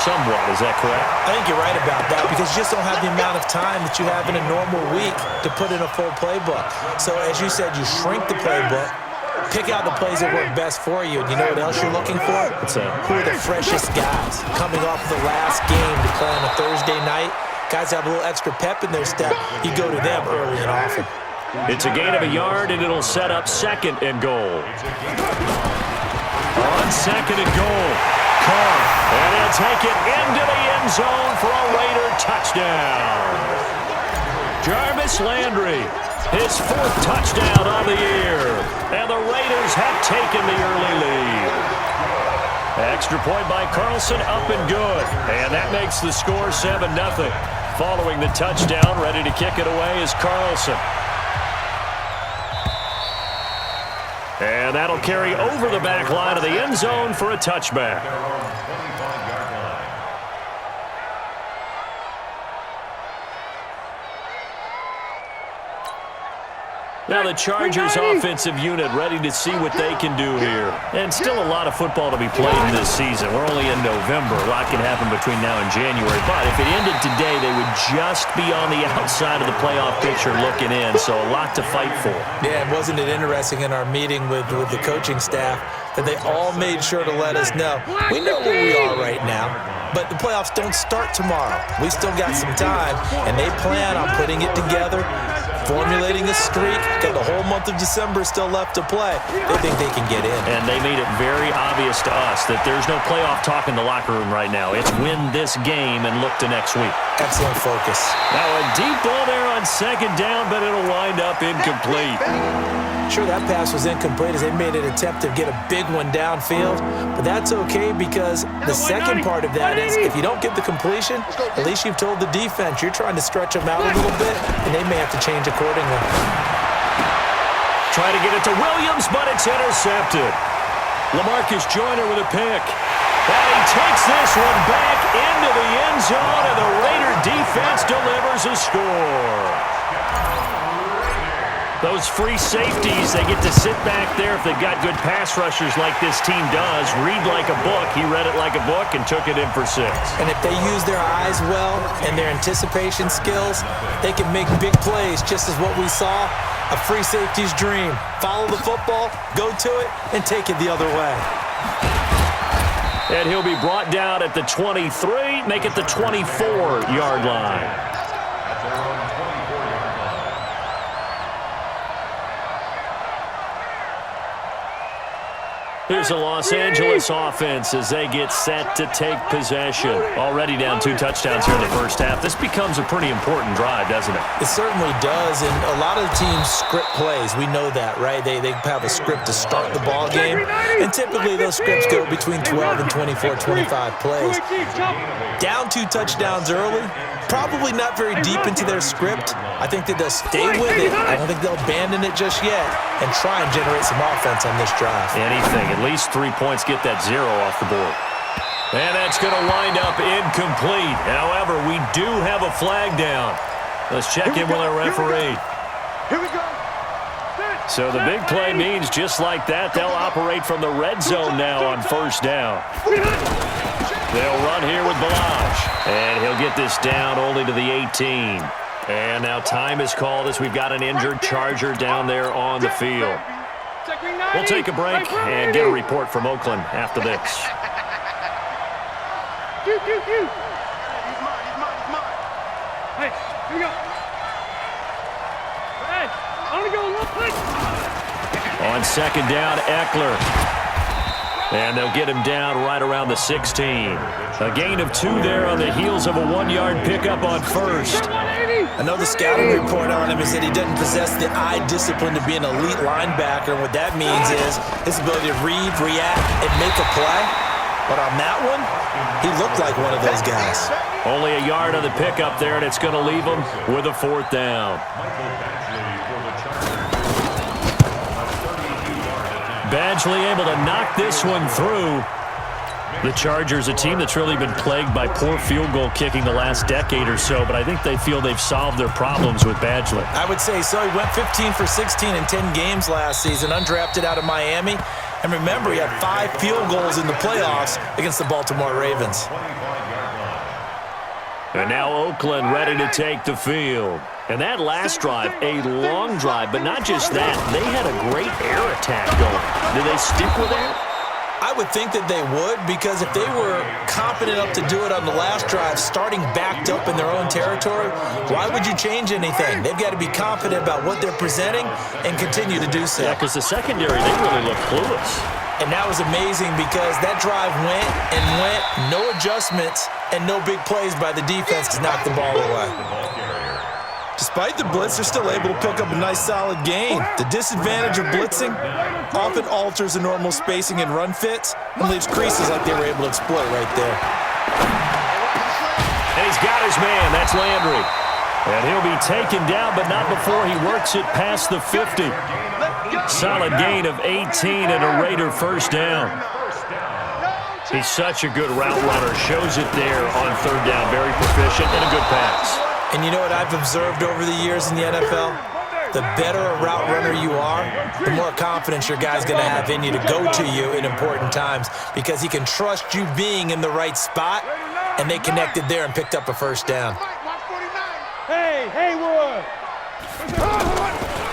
Somewhat, is that correct? I think you're right about that because you just don't have the amount of time that you have in a normal week to put in a full playbook. So as you said, you shrink the playbook, pick out the plays that work best for you. And you know what else you're looking for? Who are the freshest guys coming off the last game to play on a Thursday night? Guys have a little extra pep in their step. You go to them early and often. It's a gain of a yard, and it'll set up 2nd and goal. On 2nd and goal, Carr, and he'll take it into the end zone for a Raider touchdown. Jarvis Landry, his 4th touchdown on the year, and the Raiders have taken the early lead. Extra point by Carlson, up and good, and that makes the score 7-0. Following the touchdown, ready to kick it away is Carlson. And that'll carry over the back line of the end zone for a touchback. Now the Chargers offensive unit ready to see what they can do here. And still a lot of football to be played in this season. We're only in November. A lot can happen between now and January. But if it ended today, they would just be on the outside of the playoff picture looking in. So a lot to fight for. Yeah, and wasn't it interesting in our meeting with the coaching staff that they all made sure to let us know. We know where we are right now, but the playoffs don't start tomorrow. We still got some time, and they plan on putting it together, formulating a streak. Got the whole month of December still left to play. They think they can get in. And they made it very obvious to us that there's no playoff talk in the locker room right now. It's win this game and look to next week. Excellent focus. Now a deep ball there on 2nd down, but it'll wind up incomplete. Sure, that pass was incomplete as they made an attempt to get a big one downfield, but that's okay because the second part of that is if you don't get the completion, at least you've told the defense you're trying to stretch them out a little bit, and they may have to change accordingly. Try to get it to Williams, but it's intercepted. LaMarcus Joyner with a pick. And he takes this one back into the end zone, and the Raider defense delivers a score. Those free safeties, they get to sit back there if they've got good pass rushers like this team does. Read like a book. He read it like a book and took it in for 6. And if they use their eyes well and their anticipation skills, they can make big plays, just as what we saw. A free safety's dream. Follow the football, go to it, and take it the other way. And he'll be brought down at the 23, make it the 24-yard line. Here's the Los Angeles offense as they get set to take possession. Already down 2 touchdowns here in the first half. This becomes a pretty important drive, doesn't it? It certainly does, and a lot of teams script plays. We know that, right? They have a script to start the ball game, and typically those scripts go between 12 and 24, 25 plays. Down 2 touchdowns early, probably not very deep into their script. I think that they'll stay with it. I don't think they'll abandon it just yet and try and generate some offense on this drive. Anything. At least 3 points, get that 0 off the board. And that's going to wind up incomplete. However, we do have a flag down. Let's check in with our referee. Here we go. So the big play means just like that, they'll operate from the red zone now on 1st down. They'll run here with Balaj. And he'll get this down only to the 18. And now time is called as we've got an injured Charger down there on the field. We'll take a break and get a report from Oakland after this. He's mine. Hey, here we go. Hey, I want to go a little quick. On 2nd down, Eckler. And they'll get him down right around the 16. A gain of 2 there on the heels of a 1-yard pickup on 1st. I know the scouting report on him is that he doesn't possess the eye discipline to be an elite linebacker. And what that means is his ability to read, react, and make a play. But on that one, he looked like one of those guys. Only a yard on the pickup there, and it's going to leave him with a 4th down. Badgley able to knock this one through. The Chargers, a team that's really been plagued by poor field goal kicking the last decade or so, but I think they feel they've solved their problems with Badgley. I would say so. He went 15 for 16 in 10 games last season, undrafted out of Miami. And remember, he had 5 field goals in the playoffs against the Baltimore Ravens. And now Oakland ready to take the field. And that last drive, a long drive, but not just that. They had a great air attack going. Do they stick with that? I would think that they would, because if they were confident enough to do it on the last drive, starting backed up in their own territory, why would you change anything? They've got to be confident about what they're presenting and continue to do so. Yeah, because the secondary, they really look clueless. And that was amazing because that drive went and went, no adjustments, and no big plays by the defense to knock the ball away. Despite the blitz, they're still able to pick up a nice solid gain. The disadvantage of blitzing often alters the normal spacing and run fits and leaves creases like they were able to exploit right there. And he's got his man. That's Landry. And he'll be taken down, but not before he works it past the 50. Solid gain of 18 and a Raider first down. He's such a good route runner. Shows it there on third down. Very proficient and a good pass. And you know what I've observed over the years in the NFL? The better a route runner you are, the more confidence your guy's going to have in you to go to you in important times, because he can trust you being in the right spot, and they connected there and picked up a first down. Hey, Haywood!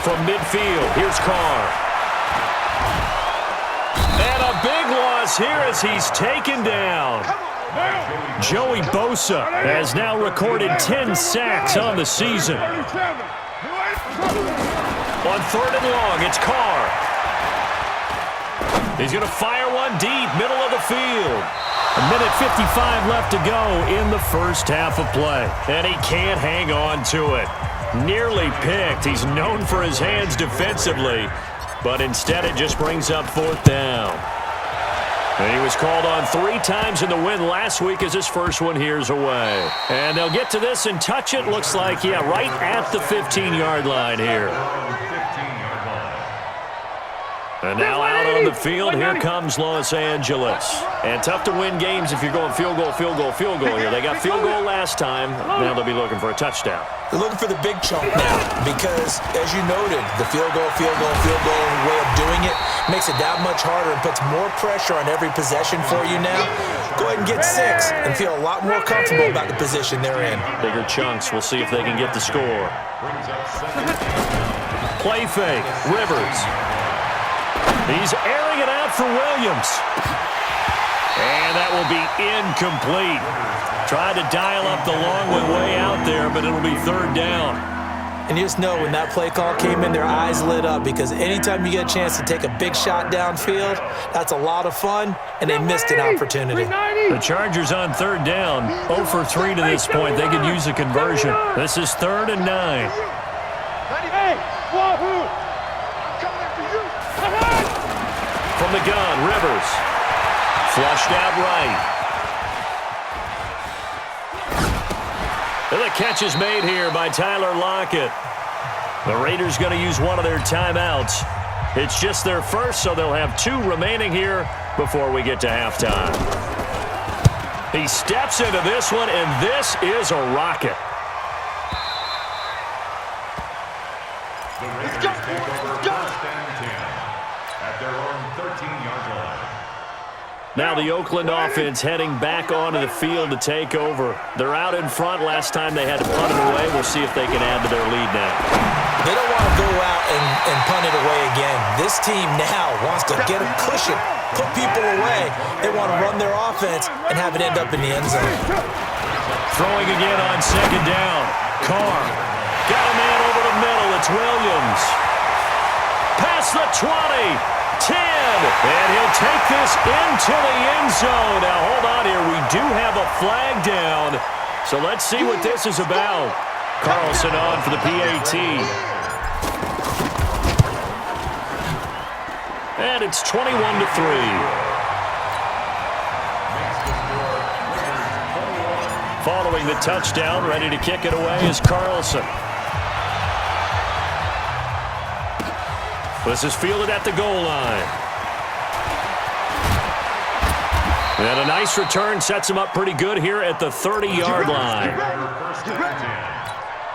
From midfield, here's Carr. And a big loss here as he's taken down. Joey Bosa has now recorded 10 sacks on the season. On third and long, it's Carr. He's going to fire one deep, middle of the field. A minute 55 left to go in the first half of play. And he can't hang on to it. Nearly picked. He's known for his hands defensively, but instead it just brings up fourth down. And he was called on 3 times in the win last week as his first one here's away. And they'll get to this and touch it. Looks like, yeah, right at the 15-yard line here. And now out on the field, here comes Los Angeles. And tough to win games if you're going field goal here. They got field goal last time. Now they'll be looking for a touchdown. They're looking for the big chunk now because, as you noted, the field goal way of doing it makes it that much harder and puts more pressure on every possession for you now. Go ahead and get 6 and feel a lot more comfortable about the position they're in. Bigger chunks. We'll see if they can get the score. Play fake. Rivers. He's airing it out for Williams. And that will be incomplete. Tried to dial up the long way out there, but it'll be third down. And you just know when that play call came in, their eyes lit up, because anytime you get a chance to take a big shot downfield, that's a lot of fun, and they missed an opportunity. The Chargers on third down, 0 for 3 to this point. They could use a conversion. This is 3rd and 9. Hey, Wahoo! I'm coming after you. From the gun, Rivers. Flushed out right. And the catch is made here by Tyler Lockett. The Raiders going to use one of their timeouts. It's just their first, so they'll have 2 remaining here before we get to halftime. He steps into this one, and this is a rocket. Let's go. At their own 13-yard line. Now the Oakland offense heading back onto the field to take over. They're out in front. Last time they had to punt it away. We'll see if they can add to their lead now. They don't want to go out and punt it away again. This team now wants to get a cushion, put people away. They want to run their offense and have it end up in the end zone. Throwing again on second down. Carr got a man over the middle. It's Williams. Past the 20. 10, and he'll take this into the end zone. Now, hold on here. We do have a flag down, so let's see what this is about. Carlson on for the PAT. And it's 21-3. Following the touchdown, ready to kick it away is Carlson. This is fielded at the goal line. And a nice return sets him up pretty good here at the 30-yard line.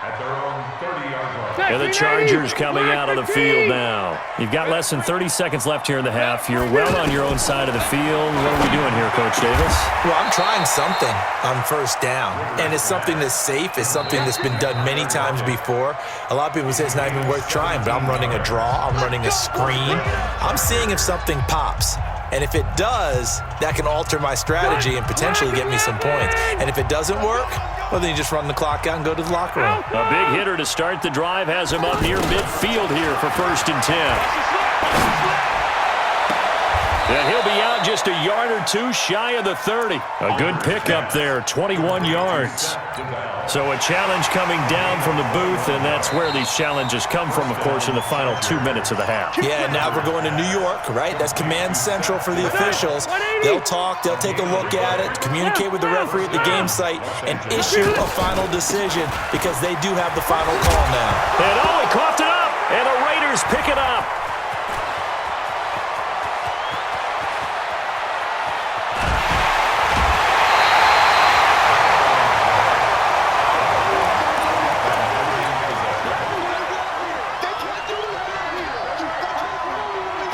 at their own 30-yard line. And the Chargers coming out on the field now. You've got less than 30 seconds left here in the half. You're well on your own side of the field. What are we doing here, Coach Davis? Well, I'm trying something on first down, and it's something that's safe. It's something that's been done many times before. A lot of people say it's not even worth trying, but I'm running a draw. I'm running a screen. I'm seeing if something pops. And if it does, that can alter my strategy and potentially get me some points. And if it doesn't work, well, then you just run the clock out and go to the locker room. A big hitter to start the drive has him up near midfield here for 1st and 10. And he'll be out just a yard or two shy of the 30. A good pickup there, 21 yards. So a challenge coming down from the booth, and that's where these challenges come from, of course, in the final 2 minutes of the half. Yeah, now we're going to New York, right? That's command central for the officials. They'll talk, they'll take a look at it, communicate with the referee at the game site, and issue a final decision because they do have the final call now. And oh, he coughed it up, and the Raiders pick it up.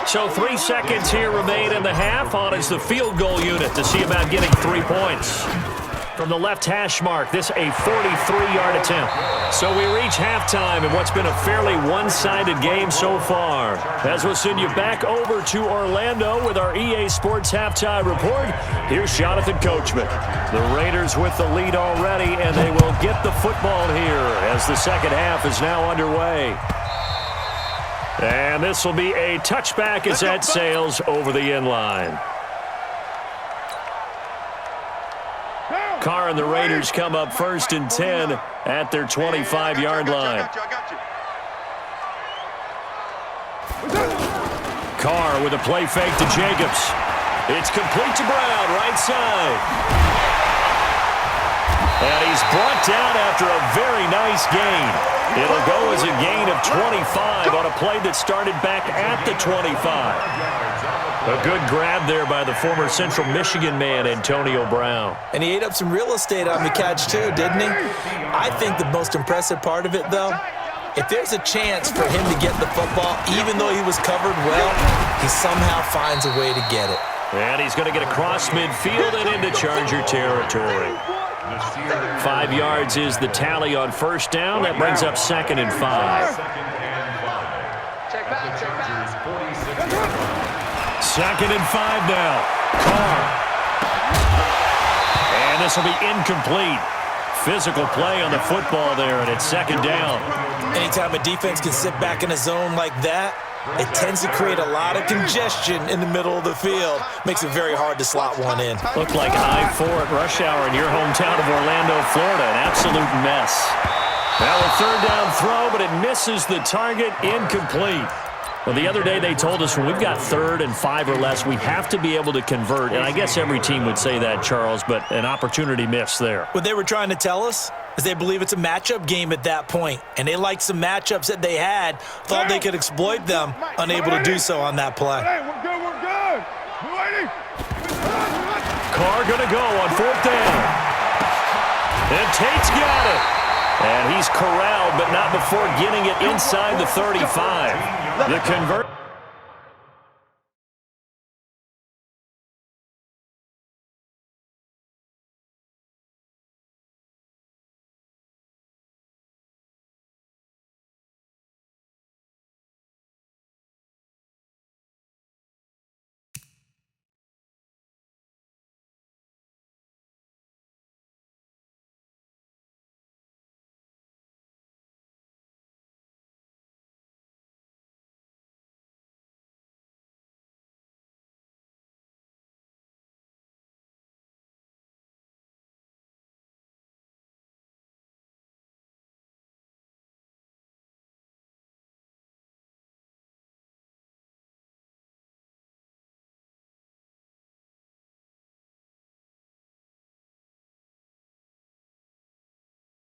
So 3 seconds here remain in the half. On is the field goal unit to see about getting 3 points. From the left hash mark, this a 43-yard attempt. So we reach halftime in what's been a fairly one-sided game so far. As we'll send you back over to Orlando with our EA Sports Halftime Report, here's Jonathan Coachman. The Raiders with the lead already, and they will get the football here as the second half is now underway. And this will be a touchback as that sails over the end line. Carr and the Raiders come up 1st and 10 at their 25-yard line. Carr with a play fake to Jacobs. It's complete to Brown, right side. And he's brought down after a very nice gain. It'll go as a gain of 25 on a play that started back at the 25. A good grab there by the former Central Michigan man, Antonio Brown. And he ate up some real estate on the catch, too, didn't he? I think the most impressive part of it, though, if there's a chance for him to get the football, even though he was covered well, he somehow finds a way to get it. And he's going to get across midfield and into Charger territory. 5 yards is the tally on first down. That brings up 2nd and 5. Second and 5 now. Carr. And this will be incomplete. Physical play on the football there, and it's 2nd down. Anytime a defense can sit back in a zone like that, it tends to create a lot of congestion in the middle of the field. Makes it very hard to slot one in. Looked like I-4 at rush hour in your hometown of Orlando, Florida. An absolute mess. Now a 3rd down throw, but it misses the target. Incomplete. Well, the other day they told us when we've got 3rd and 5 or less, we have to be able to convert. And I guess every team would say that, Charles, but an opportunity missed there. What they were trying to tell us is they believe it's a matchup game at that point. And they liked some matchups that they had, thought they could exploit them, unable to do so on that play. Hey, we're good, we're good. We're waiting. Carr going to go on 4th down. And Tate's got it. And he's corralled, but not before getting it inside the 35. The convert.